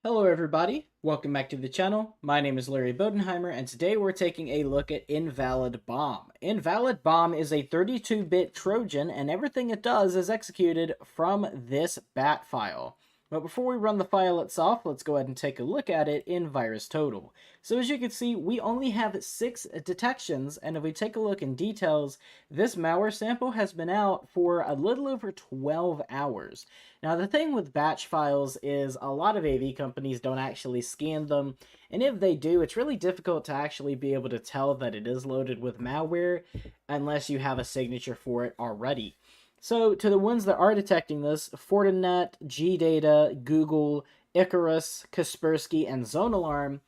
Hello everybody, welcome back to the channel. My name is Larry Bodenheimer, and today we're taking a look at InvalidBOM. InvalidBOM is a 32-bit Trojan, and everything it does is executed from this bat file. But before we run the file itself, let's go ahead and take a look at it in VirusTotal. So as you can see, we only have 6 detections, and if we take a look in details, this malware sample has been out for a little over 12 hours. Now, the thing with batch files is a lot of AV companies don't actually scan them, and if they do, it's really difficult to actually be able to tell that it is loaded with malware unless you have a signature for it already. So, to the ones that are detecting this, Fortinet, GData, Google, Icarus, Kaspersky, and ZoneAlarm,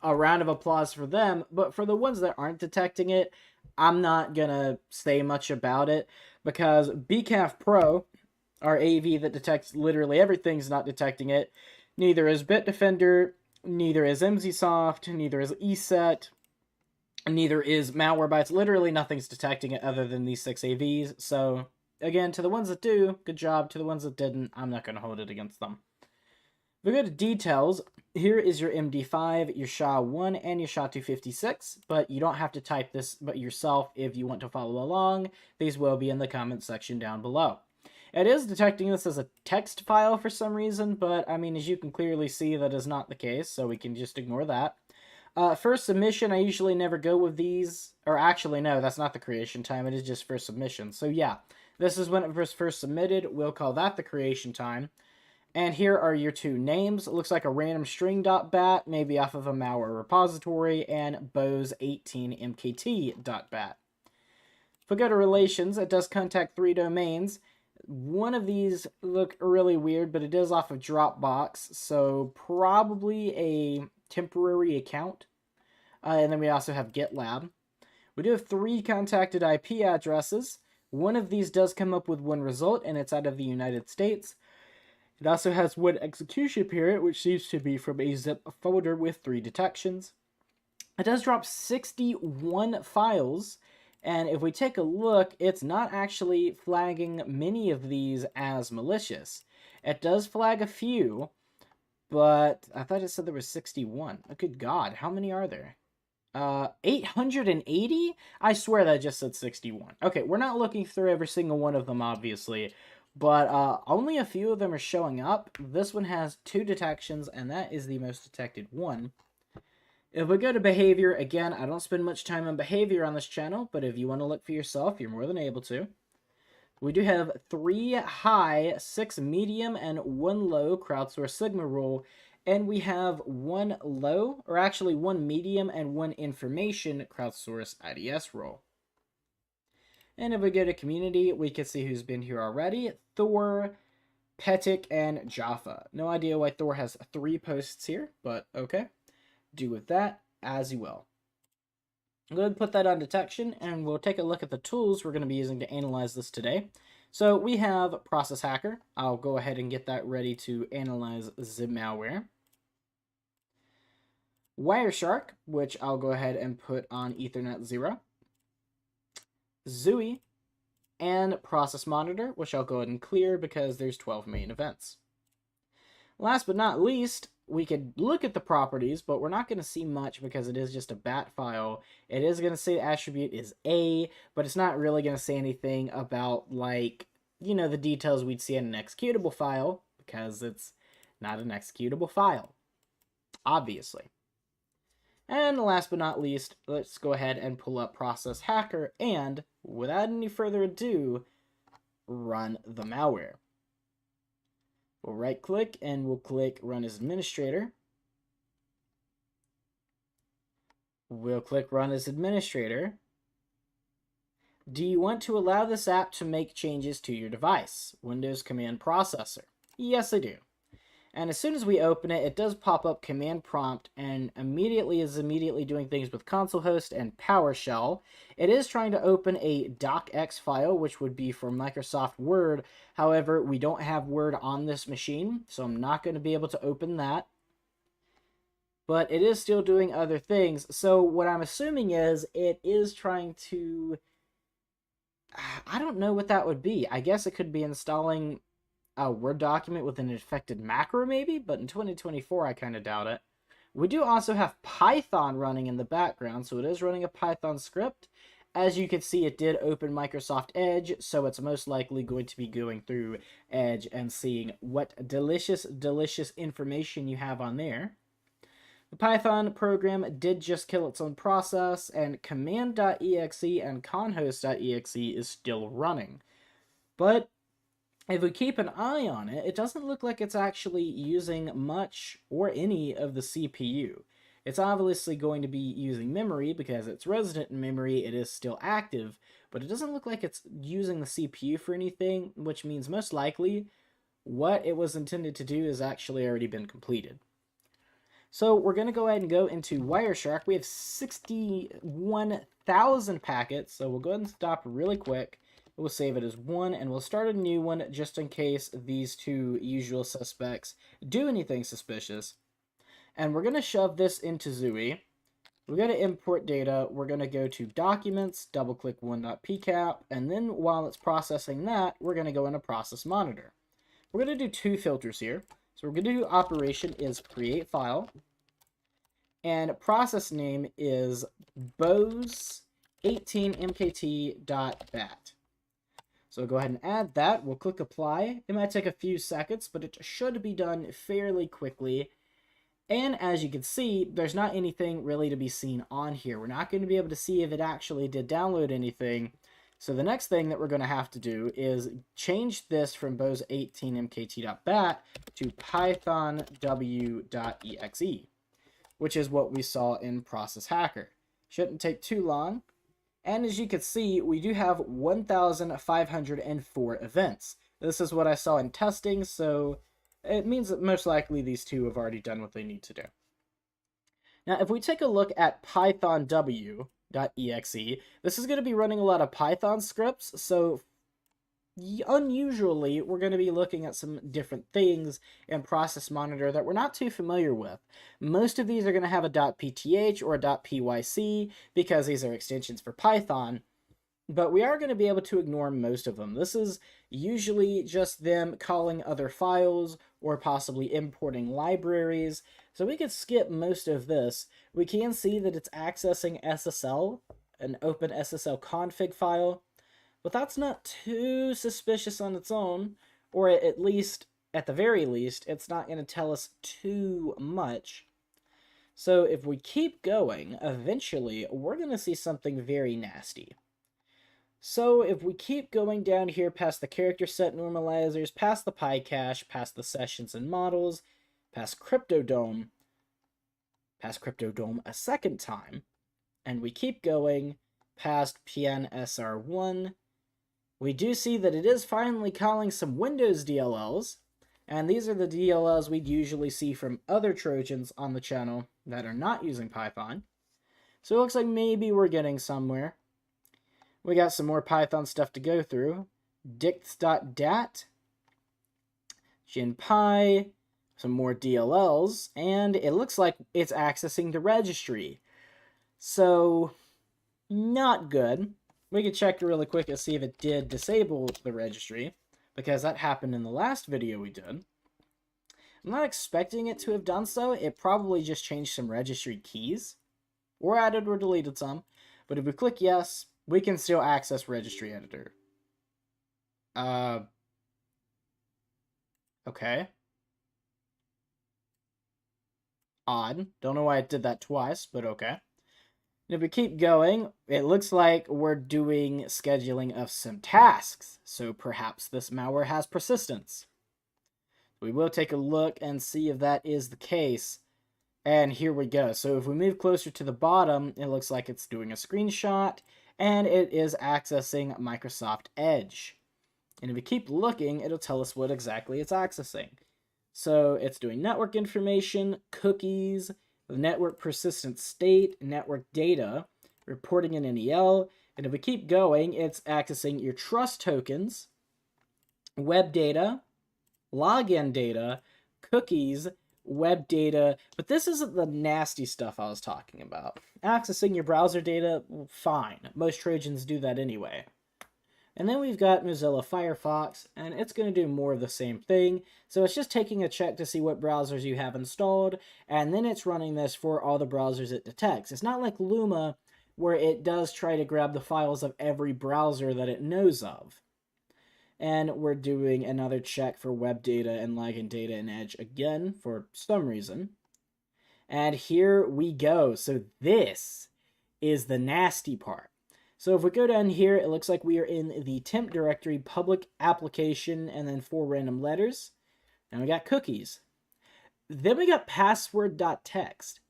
a round of applause for them. But for the ones that aren't detecting it, I'm not gonna say much about it because BCAF Pro, our AV that detects literally everything's not detecting it. Neither is Bitdefender, neither is MZSoft, neither is ESET, neither is Malwarebytes. Literally nothing's detecting it other than these 6 AVs. So again, to the ones that do, good job. To the ones that didn't, I'm not going to hold it against them. If we go to details, here is your MD5, your SHA-1, and your SHA-256, but you don't have to type this but yourself if you want to follow along. These will be in the comment section down below. It is detecting this as a text file for some reason, but I mean, as you can clearly see, that is not the case, so we can just ignore that. First submission, I usually never go with these, or actually, no, that's not the creation time, it is just first submission. So yeah, this is when it was first submitted, we'll call that the creation time. And here are your 2 names. It looks like a random string.bat, maybe off of a malware repository, and Bose18mkt.bat. If we go to relations, it does contact 3 domains. One of these look really weird, but it is off of Dropbox, so probably a temporary account. And then we also have GitLab. We do have 3 contacted IP addresses. One of these does come up with 1 result, and it's out of the United States. It also has 1 execution period, which seems to be from a zip folder with 3 detections. It does drop 61 files, and if we take a look, it's not actually flagging many of these as malicious. It does flag a few, but I thought it said there was 61. Oh, good God, how many are there? 880? I swear that just said 61. Okay, we're not looking through every single one of them, obviously, but only a few of them are showing up. This one has 2 detections, and that is the most detected one. If we go to behavior, again, I don't spend much time on behavior on this channel, but if you want to look for yourself, you're more than able to. We do have 3 high, 6 medium, and 1 low crowdsource sigma rule, and we have 1 low, or actually 1 medium and 1 information crowdsource IDS role. And if we go to community, we can see who's been here already. Thor, Petic, and Jaffa. No idea why Thor has 3 posts here, but okay. Do with that as you will. I'm going to put that on detection, and we'll take a look at the tools we're going to be using to analyze this today. So we have Process Hacker. I'll go ahead and get that ready to analyze the malware. Wireshark, which I'll go ahead and put on Ethernet 0. Zooey, and Process Monitor, which I'll go ahead and clear because there's 12 main events. Last but not least, we could look at the properties, but we're not going to see much because it is just a bat file. It is going to say the attribute is A, but it's not really going to say anything about, like, you know, the details we'd see in an executable file because it's not an executable file, obviously. And last but not least, let's go ahead and pull up Process Hacker and, without any further ado, run the malware. We'll right click and we'll click Run as Administrator. We'll click Run as Administrator. Do you want to allow this app to make changes to your device? Windows Command Processor. Yes, I do. And as soon as we open it, it does pop up command prompt and immediately is doing things with console host and PowerShell. It is trying to open a docx file, which would be for Microsoft Word. However, we don't have Word on this machine, so I'm not going to be able to open that. But it is still doing other things. So what I'm assuming is it is trying to... I don't know what that would be. I guess it could be installing a Word document with an infected macro maybe, but in 2024 I kind of doubt it. We do also have Python running in the background, so it is running a Python script. As you can see, it did open Microsoft Edge, so it's most likely going to be going through Edge and seeing what delicious, delicious information you have on there. The Python program did just kill its own process, and command.exe and conhost.exe is still running. But if we keep an eye on it, it doesn't look like it's actually using much or any of the CPU. It's obviously going to be using memory because it's resident in memory, it is still active, but it doesn't look like it's using the CPU for anything, which means most likely what it was intended to do has actually already been completed. So we're going to go ahead and go into Wireshark. We have 61,000 packets, so we'll go ahead and stop really quick. We'll save it as 1, and we'll start a new one just in case these two usual suspects do anything suspicious. And we're going to shove this into Zooey. We're going to import data. We're going to go to Documents, double-click 1.pcap, and then while it's processing that, we're going to go into Process Monitor. We're going to do 2 filters here. So we're going to do operation is create file, and process name is bose18mkt.bat. So go ahead and add that. We'll click apply. It might take a few seconds, but it should be done fairly quickly. And as you can see, there's not anything really to be seen on here. We're not going to be able to see if it actually did download anything. So the next thing that we're going to have to do is change this from bose18mkt.bat to pythonw.exe, which is what we saw in Process Hacker. Shouldn't take too long. And as you can see, we do have 1,504 events. This is what I saw in testing, so it means that most likely these two have already done what they need to do. Now, if we take a look at pythonw.exe, this is going to be running a lot of Python scripts, so unusually, we're going to be looking at some different things in Process Monitor that we're not too familiar with. Most of these are going to have a .pth or a .pyc because these are extensions for Python, but we are going to be able to ignore most of them. This is usually just them calling other files or possibly importing libraries, so we could skip most of this. We can see that it's accessing SSL, an open SSL config file, but that's not too suspicious on its own, or at least, at the very least, it's not going to tell us too much. So if we keep going, eventually, we're going to see something very nasty. So if we keep going down here past the character set normalizers, past the PyCache, past the sessions and models, past CryptoDome a second time, and we keep going past PNSR1, we do see that it is finally calling some Windows DLLs, and these are the DLLs we'd usually see from other Trojans on the channel that are not using Python. So it looks like maybe we're getting somewhere. We got some more Python stuff to go through. dicts.dat, GenPy, some more DLLs, and it looks like it's accessing the registry. So, not good. We could check really quick and see if it did disable the registry, because that happened in the last video we did. I'm not expecting it to have done so. It probably just changed some registry keys, or added or deleted some. But if we click yes, we can still access registry editor. Okay. Odd. Don't know why it did that twice, but okay. And if we keep going, it looks like we're doing scheduling of some tasks. So perhaps this malware has persistence. We will take a look and see if that is the case. And here we go. So if we move closer to the bottom, it looks like it's doing a screenshot, and it is accessing Microsoft Edge. And if we keep looking, it'll tell us what exactly it's accessing. So it's doing network information, cookies, network persistent state, network data, reporting in NEL, and if we keep going, it's accessing your trust tokens, web data, login data, cookies, web data, but this isn't the nasty stuff I was talking about. Accessing your browser data, fine. Most Trojans do that anyway. And then we've got Mozilla Firefox, and it's going to do more of the same thing. So it's just taking a check to see what browsers you have installed, and then it's running this for all the browsers it detects. It's not like Luma, where it does try to grab the files of every browser that it knows of. And we're doing another check for web data and login data in Edge again for some reason. And here we go. So this is the nasty part. So if we go down here, it looks like we are in the temp directory, public application, and then 4 random letters. And we got cookies. Then we got password.txt.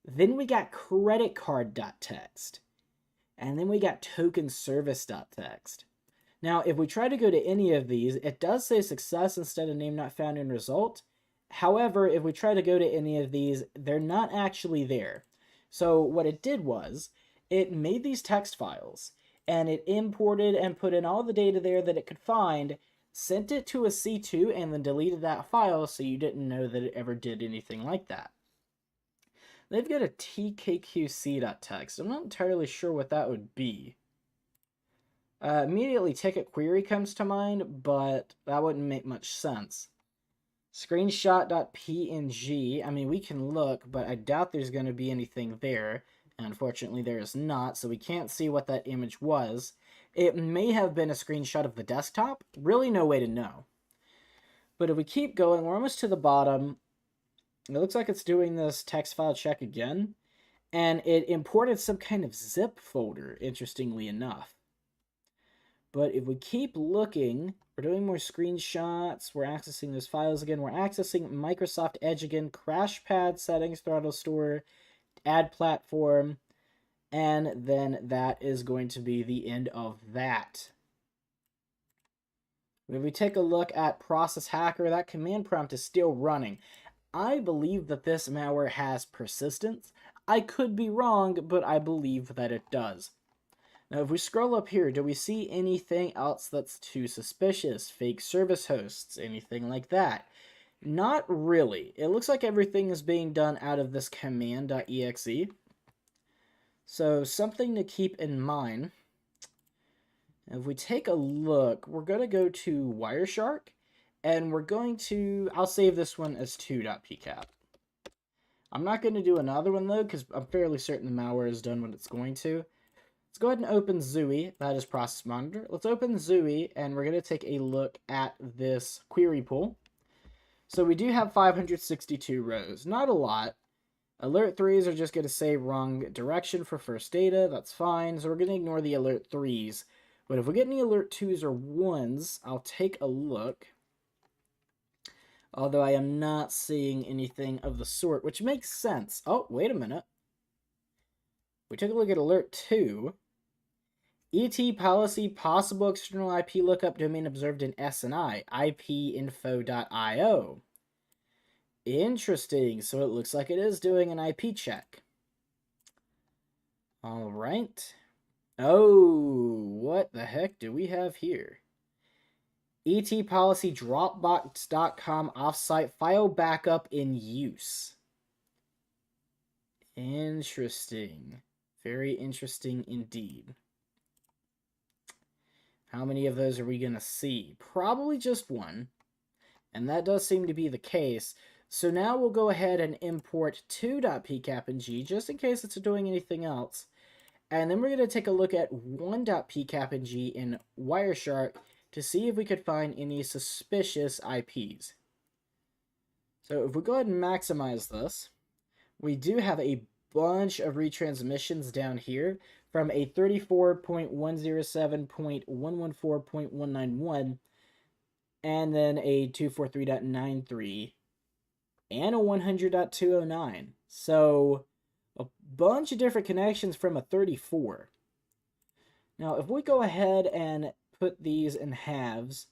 Then we got credit card.txt. And then we got token service.txt. Now, if we try to go to any of these, it does say success instead of name not found in result. However, if we try to go to any of these, they're not actually there. So what it did was, it made these text files, and it imported and put in all the data there that it could find, sent it to a C2, and then deleted that file so you didn't know that it ever did anything like that. They've got a tkqc.txt. I'm not entirely sure what that would be. Immediately ticket query comes to mind, but that wouldn't make much sense. Screenshot.png, I mean, we can look, but I doubt there's going to be anything there. Unfortunately, there is not, so we can't see what that image was. It may have been a screenshot of the desktop. Really no way to know. But if we keep going, we're almost to the bottom. It looks like it's doing this text file check again. And it imported some kind of zip folder, interestingly enough. But if we keep looking, we're doing more screenshots. We're accessing those files again. We're accessing Microsoft Edge again, CrashPad settings, throttle store, add platform, and then that is going to be the end of that. If we take a look at Process Hacker, that command prompt is still running. I believe that this malware has persistence. I could be wrong, but I believe that it does. Now, if we scroll up here, do we see anything else that's too suspicious? Fake service hosts, anything like that? Not really. It looks like everything is being done out of this command.exe. So something to keep in mind. If we take a look, we're going to go to Wireshark, and we're going to, I'll save this one as 2.pcap. I'm not going to do another one though, because I'm fairly certain the malware has done what it's going to. Let's go ahead and open Zooey, that is Process Monitor. Let's open Zooey, and we're going to take a look at this query pool. So we do have 562 rows, not a lot. Alert 3s are just going to say wrong direction for first data, that's fine, so we're going to ignore the alert 3s. But if we get any alert 2s or 1s, I'll take a look. Although I am not seeing anything of the sort, which makes sense. Oh, wait a minute. We took a look at alert 2. ET policy, possible external IP lookup domain observed in SNI, ipinfo.io. Interesting, so it looks like it is doing an IP check. All right. Oh, what the heck do we have here? ET policy Dropbox.com offsite file backup in use. Interesting. Very interesting indeed. How many of those are we going to see? Probably just one. And that does seem to be the case. So now we'll go ahead and import 2.pkapng just in case it's doing anything else. And then we're going to take a look at 1.pkapng in Wireshark to see if we could find any suspicious IPs. So if we go ahead and maximize this, we do have a bunch of retransmissions down here from a 34.107.114.191 and then a 243.93 and a 100.209. So a bunch of different connections from a 34. Now, if we go ahead and put these in halves,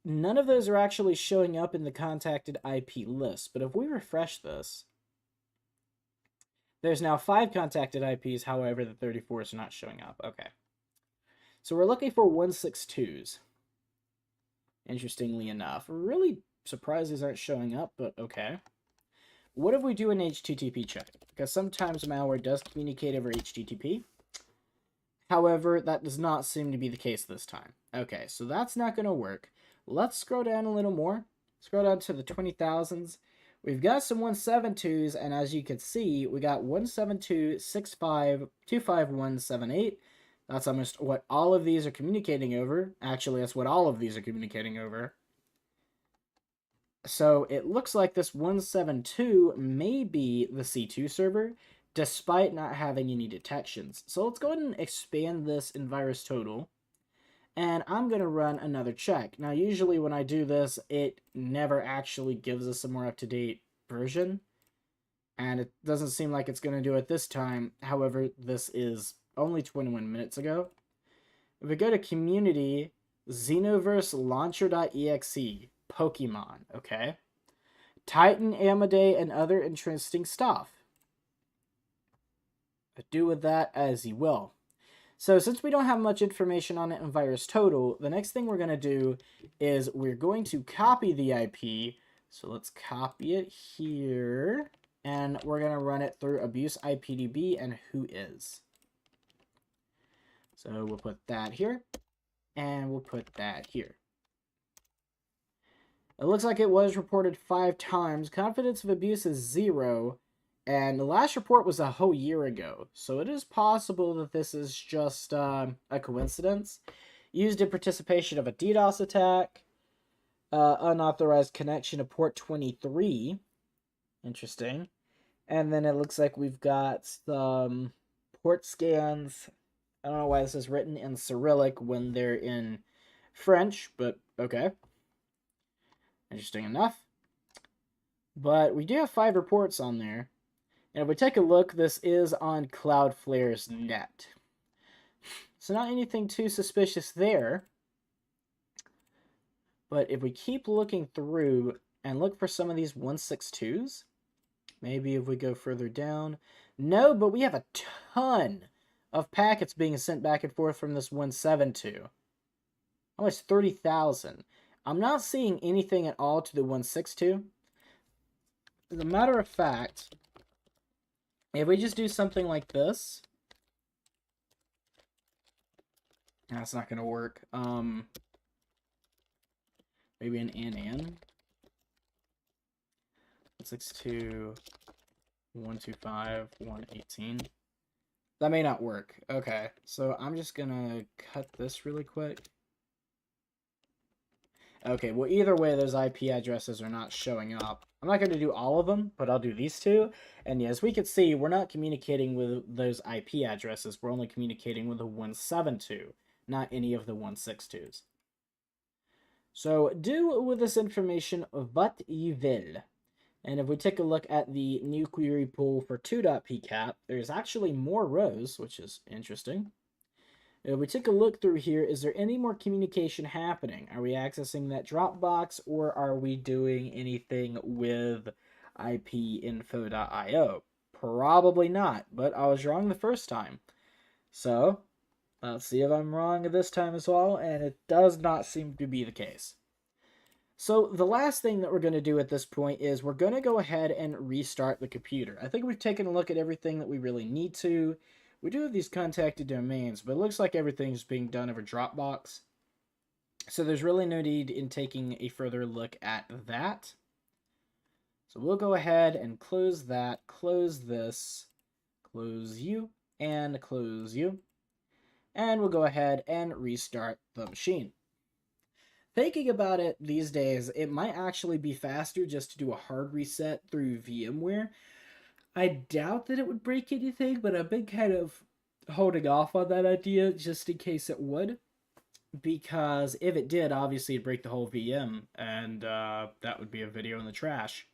none of those are actually showing up in the contacted IP list. But if we refresh this, there's now 5 contacted IPs, however, the 34 is not showing up. Okay. So we're looking for 162s. Interestingly enough. Really surprised these aren't showing up, but okay. What if we do an HTTP check? Because sometimes malware does communicate over HTTP. However, that does not seem to be the case this time. Okay, so that's not going to work. Let's scroll down a little more. Scroll down to the 20,000s. We've got some 172s, and as you can see, we got 172.65.25178. That's almost what all of these are communicating over. Actually, that's what all of these are communicating over. So it looks like this 172 may be the C2 server, despite not having any detections. So let's go ahead and expand this in VirusTotal. And I'm going to run another check. Now, usually when I do this, it never actually gives us a more up-to-date version. And it doesn't seem like it's going to do it this time. However, this is only 21 minutes ago. If we go to Community, Xenoverse Launcher.exe, Pokemon, okay? Titan, Amadei, and other interesting stuff. But do with that as you will. So since we don't have much information on it in VirusTotal, the next thing we're going to do is we're going to copy the IP. So let's copy it here. And we're going to run it through abuse IPDB and whois. So we'll put that here. And we'll put that here. It looks like it was reported 5 times. Confidence of abuse is 0. And the last report was a whole year ago. So it is possible that this is just a coincidence. Used in participation of a DDoS attack. Unauthorized connection to port 23. Interesting. And then it looks like we've got some port scans. I don't know why this is written in Cyrillic when they're in French, but okay. Interesting enough. But we do have 5 reports on there. And if we take a look, this is on Cloudflare's net. So not anything too suspicious there. But if we keep looking through and look for some of these 162s, maybe if we go further down. No, but we have a ton of packets being sent back and forth from this 172. Almost 30,000. I'm not seeing anything at all to the 162. As a matter of fact, if we just do something like this, that's not going to work. Maybe an in. 162, 125, 118. That may not work. Okay, so I'm just going to cut this really quick. Okay, well, either way, those IP addresses are not showing up. I'm not going to do all of them, but I'll do these 2. And yeah, as we can see, we're not communicating with those IP addresses. We're only communicating with the 172, not any of the 162s. So do with this information what you will. And if we take a look at the new query pool for 2.pcat, there's actually more rows, which is interesting. If we take a look through here, is there any more communication happening? Are we accessing that Dropbox, or are we doing anything with ipinfo.io? Probably not, but I was wrong the first time. So, let's see if I'm wrong this time as well, and it does not seem to be the case. So, the last thing that we're going to do at this point is we're going to go ahead and restart the computer. I think we've taken a look at everything that we really need to. We do have these contacted domains, but it looks like everything's being done over Dropbox. So there's really no need in taking a further look at that. So we'll go ahead and close that, close this, close you, and close you. And we'll go ahead and restart the machine. Thinking about it these days, it might actually be faster just to do a hard reset through VMware. I doubt that it would break anything, but I've been kind of holding off on that idea just in case it would. Because if it did, obviously it'd break the whole VM, and that would be a video in the trash.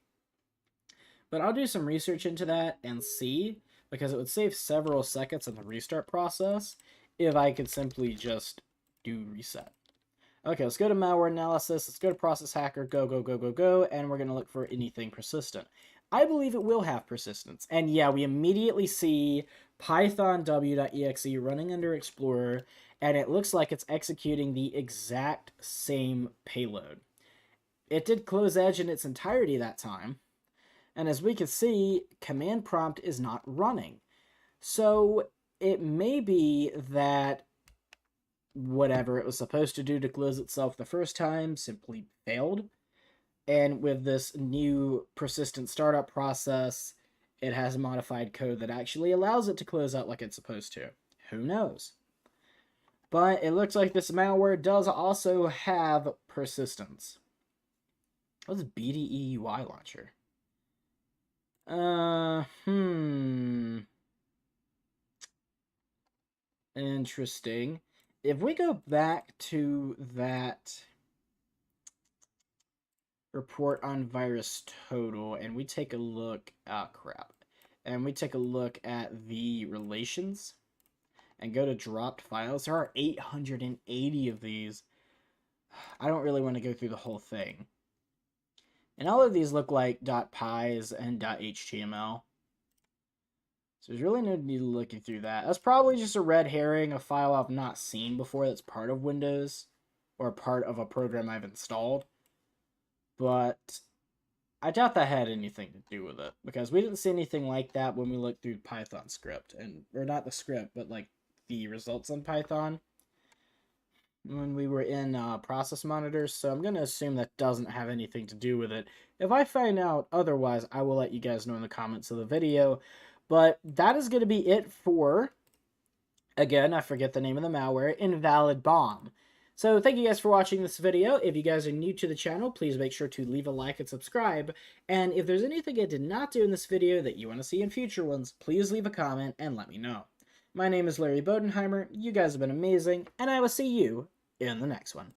But I'll do some research into that and see, because it would save several seconds in the restart process if I could simply just do reset. Okay, let's go to malware analysis, let's go to process hacker, go, and we're going to look for anything persistent. I believe it will have persistence. And yeah, we immediately see Python w.exe running under Explorer, and it looks like it's executing the exact same payload. It did close edge in its entirety that time, and as we can see, command prompt is not running. So it may be that whatever it was supposed to do to close itself the first time simply failed. And with this new persistent startup process, it has modified code that actually allows it to close out like it's supposed to. Who knows? But it looks like this malware does also have persistence. What's BDE UI launcher? Interesting. If we go back to that report on virus total and we take a look, and we take a look at the relations and go to dropped files, there are 880 of these. I don't really want to go through the whole thing. And all of these look like .pys and .html. So there's really no need looking through that. That's probably just a red herring, a file I've not seen before that's part of Windows or part of a program I've installed. But I doubt that had anything to do with it because we didn't see anything like that when we looked through Python script, or not the script, but like the results in Python when we were in process monitors. So I'm going to assume that doesn't have anything to do with it. If I find out otherwise, I will let you guys know in the comments of the video. But that is going to be it for, again, I forget the name of the malware, InvalidBOM. So thank you guys for watching this video. If you guys are new to the channel, please make sure to leave a like and subscribe. And if there's anything I did not do in this video that you want to see in future ones, please leave a comment and let me know. My name is Larry Bodenheimer. You guys have been amazing, and I will see you in the next one.